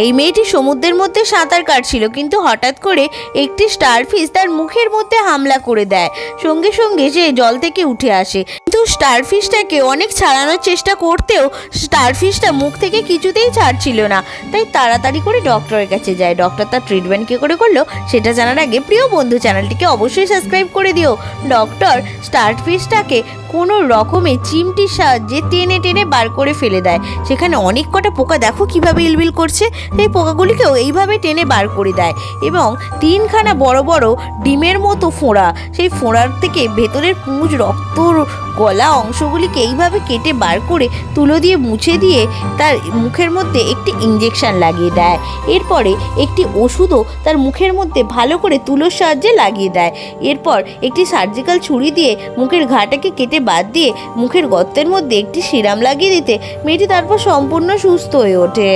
এই মেয়েটি সমুদ্রের মধ্যে সাঁতার কাটছিল, কিন্তু হঠাৎ করে একটি স্টারফিশ তার মুখের মধ্যে হামলা করে দেয়। সঙ্গে সঙ্গে সে জল থেকে উঠে আসে, কিন্তু স্টারফিশটাকে অনেক ছাড়ানোর চেষ্টা করতেও স্টারফিশটা মুখ থেকে কিছুতেই ছাড়ছিল না। তাই তাড়াতাড়ি করে ডক্টরের কাছে যায়। ডক্টর তার ট্রিটমেন্ট কী করে করলো সেটা জানার আগে প্রিয় বন্ধু চ্যানেলটিকে অবশ্যই সাবস্ক্রাইব করে দিও। ডক্টর স্টারফিশটাকে কোনো রকমে চিমটির সাহায্যে টেনে টেনে বার করে ফেলে দেয়। সেখানে অনেক কটা পোকা দেখো কিভাবে ইলবিল করছে, সেই পোকাগুলিকেও এইভাবে টেনে বার করে দেয় এবং তিনখানা বড় বড় ডিমের মতো ফোঁড়া, সেই ফোঁড়ার থেকে ভেতরের পুঁজ রক্ত গলা অংশগুলিকে এইভাবে কেটে বার করে তুলো দিয়ে মুছে দিয়ে তার মুখের মধ্যে একটি ইঞ্জেকশন লাগিয়ে দেয়। এরপরে একটি ওষুধও তার মুখের মধ্যে ভালো করে তুলোর সাহায্যে লাগিয়ে দেয়। এরপর একটি সার্জিক্যাল ছুরি দিয়ে মুখের ঘাটাকে কেটে বাদ দিয়ে মুখের গর্তের মধ্যে একটি সিরাম লাগিয়ে দিতে মেয়েটি তারপর সম্পূর্ণ সুস্থ হয়ে ওঠে।